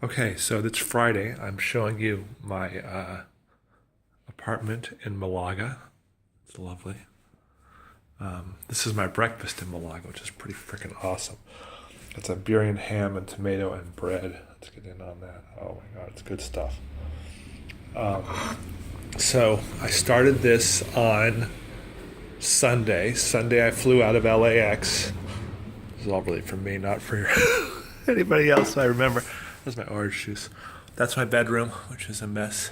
Okay, so it's Friday. I'm showing you my apartment in Malaga. It's lovely. This is my breakfast in Malaga, which is pretty freaking awesome. It's Iberian ham and tomato and bread. Let's get in on that. Oh my God, it's good stuff. So I started this on Sunday. Sunday I flew out of LAX. This is all really for me, not for anybody else. I remember. Those are my orange juice. That's my bedroom, which is a mess.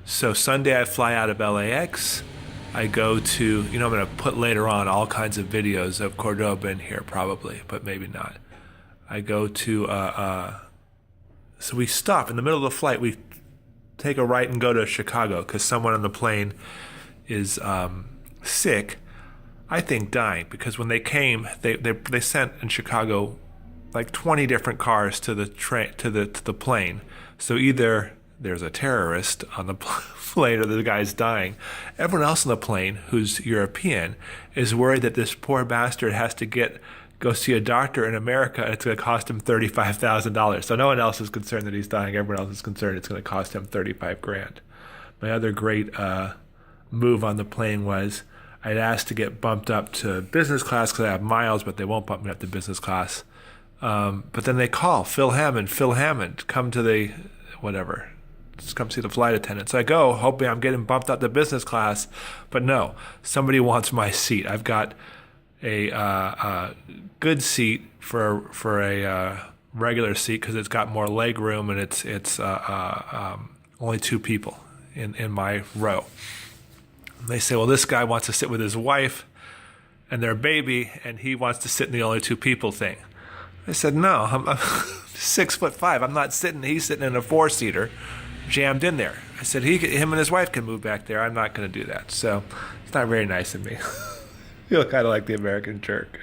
So Sunday I fly out of LAX. I go to, I'm going to put later on all kinds of videos of Cordova in here probably, but maybe not. I go to, so we stop in the middle of the flight. We take a right and go to Chicago because someone on the plane is sick. I think dying, because when they came, they sent in Chicago like 20 different cars to the train to the plane. So either there's a terrorist on the plane or the guy's dying. Everyone else on the plane who's European is worried that this poor bastard has to go see a doctor in America and it's going to cost him $35,000. So no one else is concerned that he's dying. Everyone else is concerned it's going to cost him 35 grand. My other great move on the plane was I'd asked to get bumped up to business class because I have miles, but they won't bump me up to business class. But then they call Phil Hammond, come to the whatever. Just come see the flight attendant. So I go, hoping I'm getting bumped up to business class, but no, somebody wants my seat. I've got a good seat for a regular seat because it's got more leg room and it's only two people in my row. And they say, well, this guy wants to sit with his wife and their baby, and he wants to sit in the only two people thing. I said, no, I'm 6'5". I'm not sitting. He's sitting in a four-seater, jammed in there. I said, him and his wife can move back there. I'm not going to do that. So it's not very nice of me. Feel kind of like the American jerk.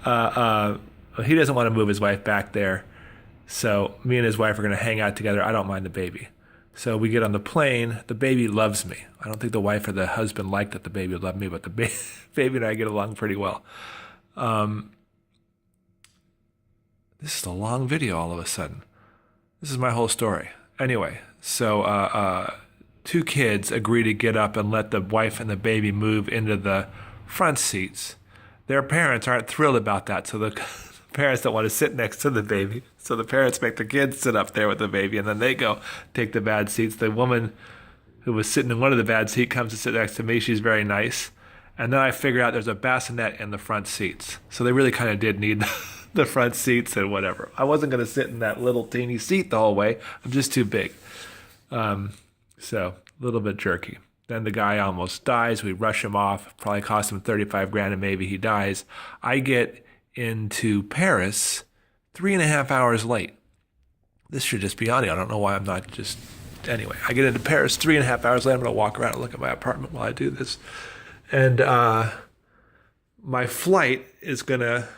He doesn't want to move his wife back there. So me and his wife are going to hang out together. I don't mind the baby. So we get on the plane. The baby loves me. I don't think the wife or the husband like that the baby would love me, but the baby and I get along pretty well. This is a long video all of a sudden. This is my whole story. Anyway, so two kids agree to get up and let the wife and the baby move into the front seats. Their parents aren't thrilled about that, so the parents don't want to sit next to the baby. So the parents make the kids sit up there with the baby, and then they go take the bad seats. The woman who was sitting in one of the bad seats comes to sit next to me. She's very nice. And then I figure out there's a bassinet in the front seats. So they really kind of did need the front seats and whatever. I wasn't going to sit in that little teeny seat the whole way. I'm just too big. So a little bit jerky. Then the guy almost dies. We rush him off. Probably cost him 35 grand and maybe he dies. I get into Paris 3.5 hours late. This should just be audio. I don't know why I'm not just... Anyway, I get into Paris 3.5 hours late. I'm going to walk around and look at my apartment while I do this. And my flight is going to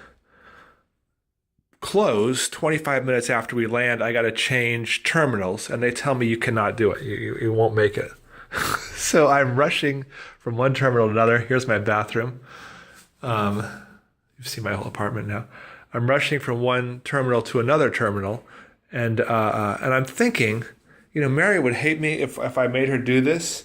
close 25 minutes after we land. I got to change terminals, and they tell me you cannot do it. You won't make it. So I'm rushing from one terminal to another. Here's my bathroom. You see my whole apartment now. I'm rushing from one terminal to another terminal, and I'm thinking, Mary would hate me if I made her do this,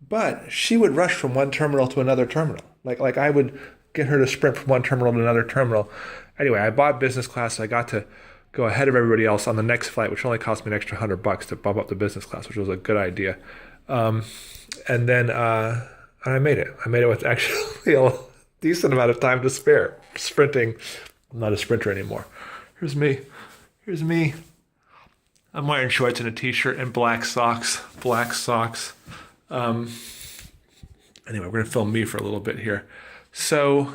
but she would rush from one terminal to another terminal. Like I would get her to sprint from one terminal to another terminal. Anyway, I bought business class, so I got to go ahead of everybody else on the next flight, which only cost me an extra $100 to bump up to business class, which was a good idea. And then I made it. I made it with actually a decent amount of time to spare. Sprinting. I'm not a sprinter anymore. Here's me. I'm wearing shorts and a t-shirt and black socks. Anyway, we're going to film me for a little bit here. So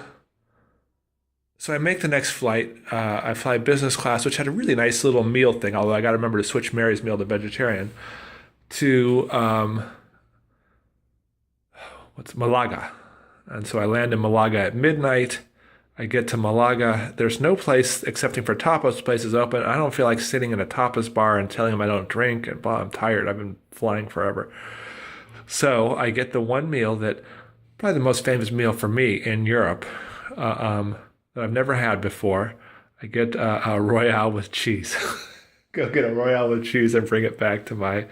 I make the next flight. I fly business class, which had a really nice little meal thing, although I got to remember to switch Mary's meal to vegetarian, to Malaga. And so I land in Malaga at midnight. I get to Malaga. There's no place, excepting for tapas places open. I don't feel like sitting in a tapas bar and telling them I don't drink. And I'm tired. I've been flying forever. So I get the one meal that, probably the most famous meal for me in Europe, that I've never had before. I get a Royale with cheese. Go get a Royale with cheese and bring it back to my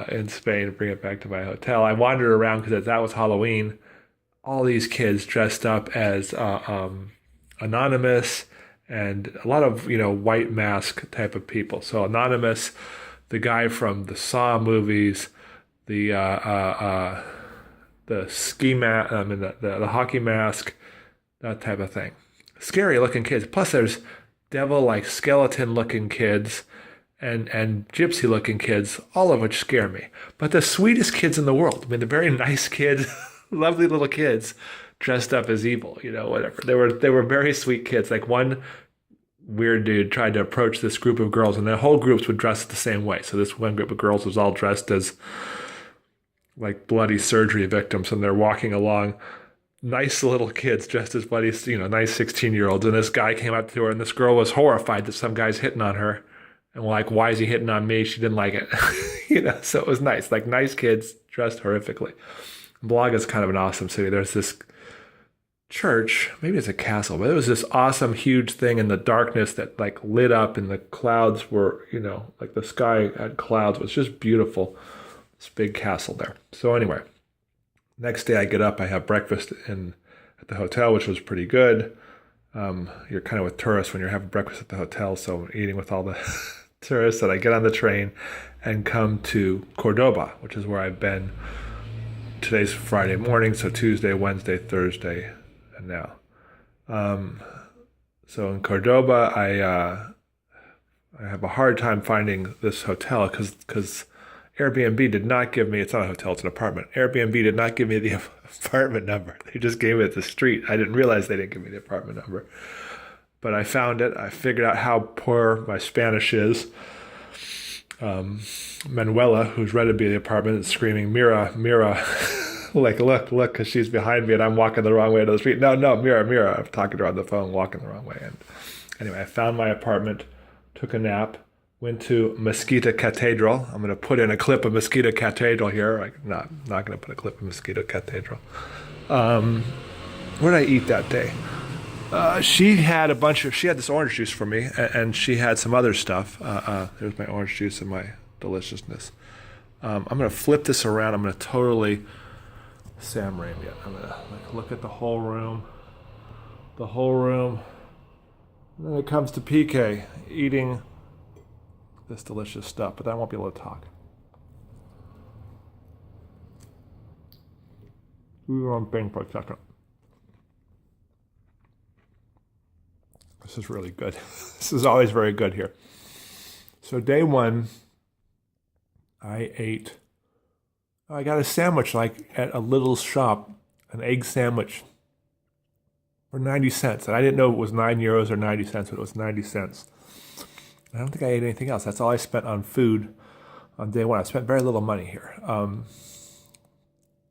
in Spain. Bring it back to my hotel. I wandered around because that was Halloween. All these kids dressed up as Anonymous and a lot of white mask type of people. So Anonymous, the guy from the Saw movies, the ski mask, I mean the hockey mask, that type of thing. Scary looking kids. Plus there's devil like skeleton looking kids and gypsy looking kids, all of which scare me. But the sweetest kids in the world. I mean, the very nice kids, lovely little kids dressed up as evil, whatever. They were very sweet kids. Like one weird dude tried to approach this group of girls, and the whole groups would dress the same way. So this one group of girls was all dressed as like bloody surgery victims, and they're walking along. Nice little kids dressed as bloody, nice 16-year-olds. And this guy came up to her, and this girl was horrified that some guy's hitting on her. And like, why is he hitting on me? She didn't like it. So it was nice. Like nice kids dressed horrifically. Malaga is kind of an awesome city. There's this church, maybe it's a castle, but it was this awesome, huge thing in the darkness that like lit up, and the clouds were, like the sky had clouds. It was just beautiful. This big castle there. So anyway, next day I get up, I have breakfast at the hotel, which was pretty good. You're kind of with tourists when you're having breakfast at the hotel, so I'm eating with all the tourists. And I get on the train and come to Cordova, which is where I've been. Today's Friday morning, so Tuesday, Wednesday, Thursday, and now. So in Cordova, I have a hard time finding this hotel because Airbnb did not give me, it's not a hotel, it's an apartment. Airbnb did not give me the apartment number. They just gave me the street. I didn't realize they didn't give me the apartment number. But I found it. I figured out how poor my Spanish is. Manuela, who's rented me the apartment, is screaming, Mira, Mira. Like, look, because she's behind me and I'm walking the wrong way to the street. No, Mira, Mira. I'm talking to her on the phone, walking the wrong way. And anyway, I found my apartment, took a nap, went to Mosquito Cathedral. I'm going to put in a clip of Mosquito Cathedral here. I'm not going to put a clip of Mosquito Cathedral. Where did I eat that day? She had this orange juice for me, and she had some other stuff. There's my orange juice and my deliciousness. I'm going to flip this around. I'm going to totally Sam Raimi it. I'm going to look at the whole room. And then it comes to PK eating this delicious stuff, but I won't be able to talk. We were on Bing for a second. This is really good. This is always very good here. So day one, I got a sandwich like at a little shop, an egg sandwich for 90 cents. And I didn't know it was 9 euros or 90 cents, but it was 90 cents. I don't think I ate anything else. That's all I spent on food on day one. I spent very little money here.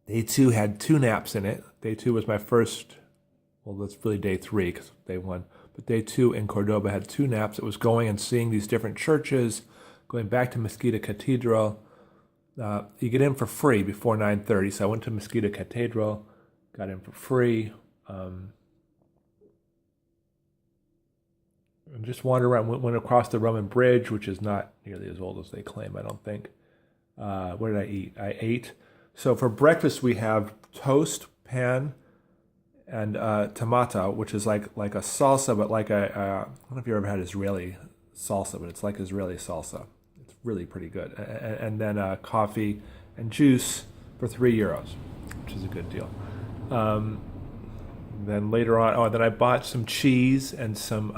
Day two had 2 naps in it. Day two was my first, well, that's really day 3 because day 1. But day 2 in Cordova had 2 naps. It was going and seeing these different churches, going back to Mosquito Cathedral. You get in for free before 9:30. So I went to Mosquito Cathedral, got in for free. And just wandered around, went across the Roman Bridge, which is not nearly as old as they claim, I don't think. What did I eat? I ate. So for breakfast, we have toast, pan, and tomata, which is like a salsa, but like I don't know if you ever had Israeli salsa, but it's like Israeli salsa. It's really pretty good. And then coffee and juice for €3, which is a good deal. Then later on, then I bought some cheese and some.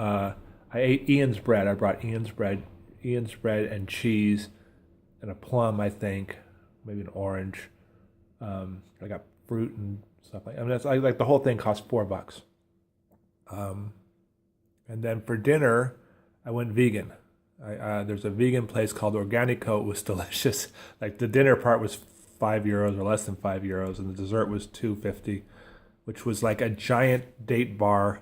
I ate Ian's bread. I brought Ian's bread and cheese, and a plum, I think, maybe an orange. I got fruit and stuff like. I mean, that's like the whole thing cost $4. And then for dinner, I went vegan. There's a vegan place called Organico. It was delicious. Like the dinner part was €5 or less than €5, and the dessert was $2.50, which was like a giant date bar.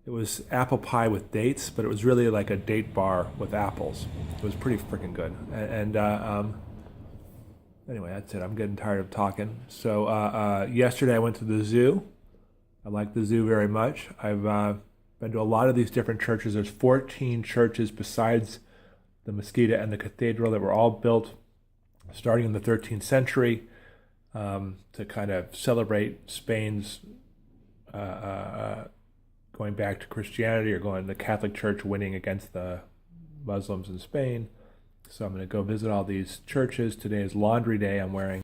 It was apple pie with dates, but it was really like a date bar with apples. It was pretty freaking good. And anyway, that's it. I'm getting tired of talking. So yesterday I went to the zoo. I like the zoo very much. I've Been to a lot of these different churches. There's 14 churches besides the Mesquita and the cathedral that were all built starting in the 13th century to kind of celebrate Spain's going back to Christianity, or going the Catholic Church winning against the Muslims in Spain. So I'm going to go visit all these churches. Today is laundry day. I'm wearing